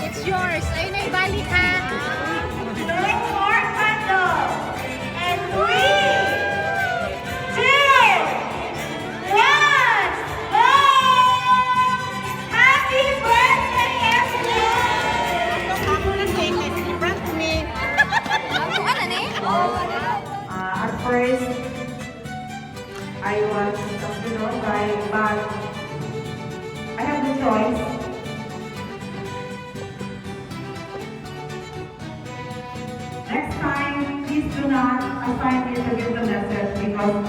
It's yours. Ayun na ibalik ha. No more candles. And 3, 2, 1, go! Happy birthday, everyone! Ako lang cake. Front me. Ako ano ni? At first, I was, crying, but I have no choice. Next time, please do not assign me to give the message because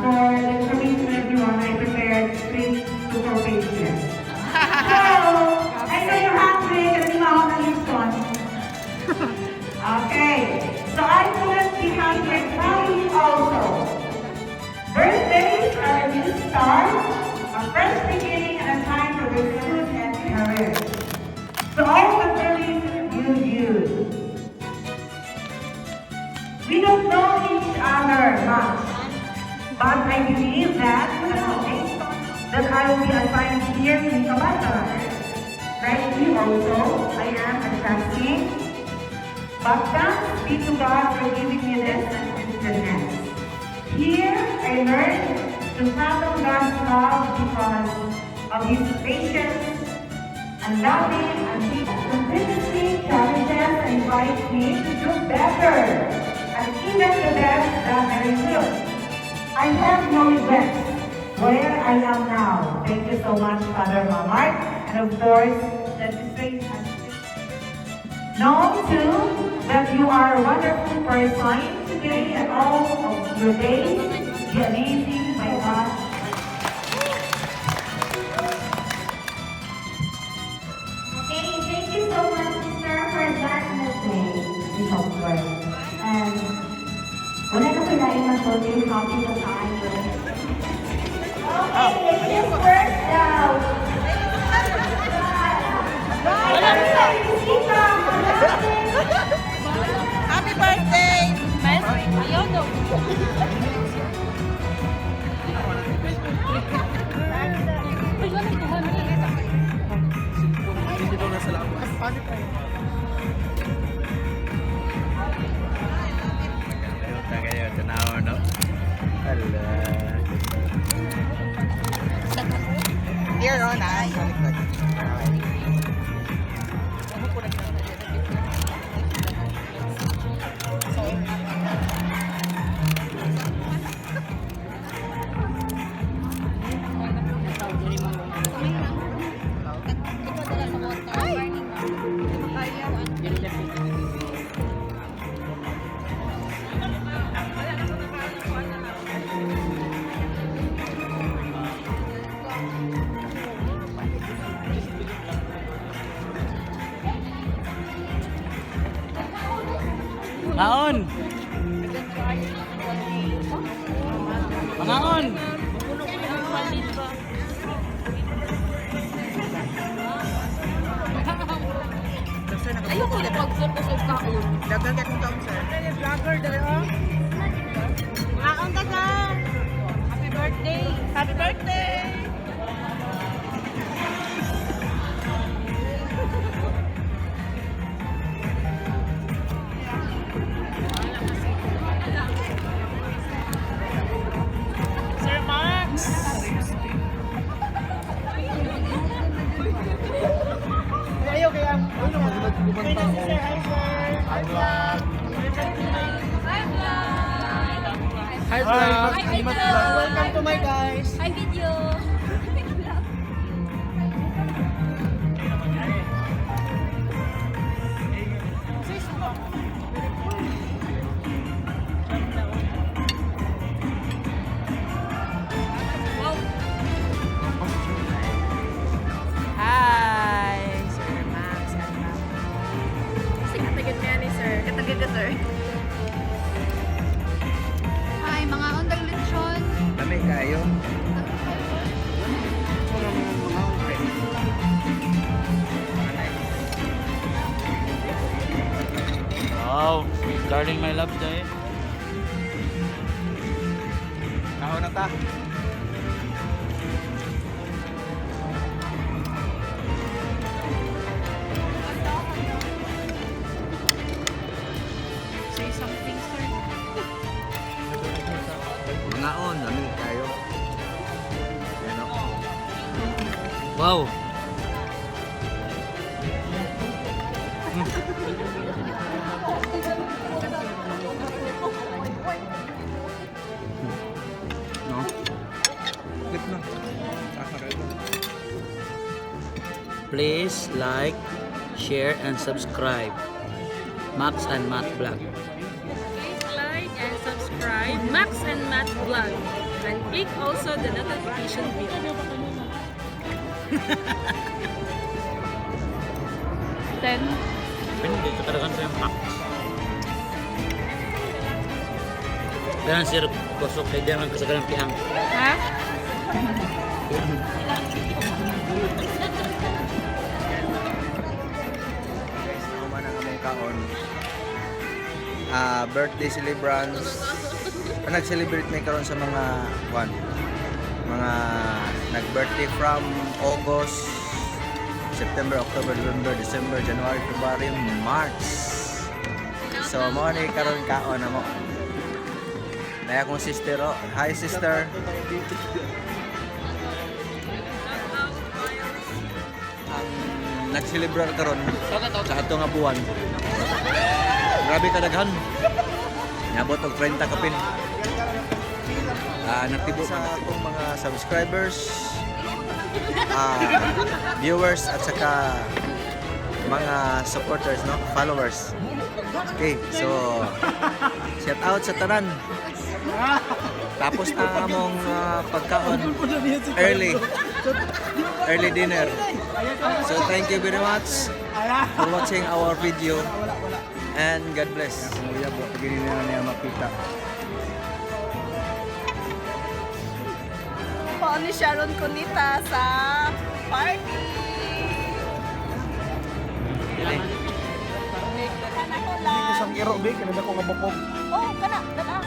for the information of everyone, I prepared 3 to 4 pages. So, I know you're hungry kasi maho na Houston. Okay, so I couldn't be hungry also. Birthdays are a new start, a fresh beginning, and a time to recruit and career. So all the birthdays you. We don't know each other much, but I believe that that I will be assigned here in Kabata. Like you also, I am adjusting, but thanks be to God for giving me this experience. Here, I learned to fathom God's love because of His patience and loving and He continuously challenges and invites me to do better and even the best that I will. I have no regrets where I am now. Thank you so much, Father Mark, and of course, the district has know too that you are a wonderful person today and all of your days. Be amazing, my God. Okay, thank you so much, Sister, for that message. We hope for it. And wala na kailangan mag-birthday happy na tayo. Okay, it's your first out. Happy birthday! Ayaw daw. Hindi daw nasa labas. Tagayo, tanaw, no? Hala. Here, oh, nice. Ngaon! Pangaon! Ayoko na pag-focus of kaon. Dagang katong taon, sir. Vlogger dali oh. Kaon ta ka. Happy birthday. Happy birthday. Sir Max. Ayaw kaya. Hi, sir. Hi, vlog. Hi, vlog! Hi, video. Welcome to my guys. Hi, video. Hi, Sir Max. Kasi katagad nga ni Sir. Katagad. Hi, mga ondang lechon. Dami kayo. Wow, darling my love day. Kahon na ta. Wow. No? Good na. Please like, share, and subscribe. Max and Matt Vlog. Please like and subscribe Max and Matt Vlog. And click also the notification bell. 10. Hindi ko talaga sa yung Max. Ganun sir, kusok kay diyan ang kasagalang piang. Ha? Naman ang among kaon. Birthday celebrants. Nag-celebrate may karon sa mga mga nag-birthday from August, September, October, November, December, January, February, March. So mo ni karon kaon na mo. Naya akong sister, oh. Hi sister. Ang nag-celebrate karon sa ato nga buwan. Grabe kadaghan. Nabot og 30 kapin. Nagtibo sa akong mga subscribers, viewers at saka mga supporters, no? Followers. Okay, so shout out sa tanan. Tapos na among pagkaon early dinner. So thank you very much for watching our video and God bless. Kuya po, pagini na niya makita. Po ni Sharon Cunita sa party. Kana ko lang. Isang iro, big, kanina ko kabukog. Oh, kana, dala.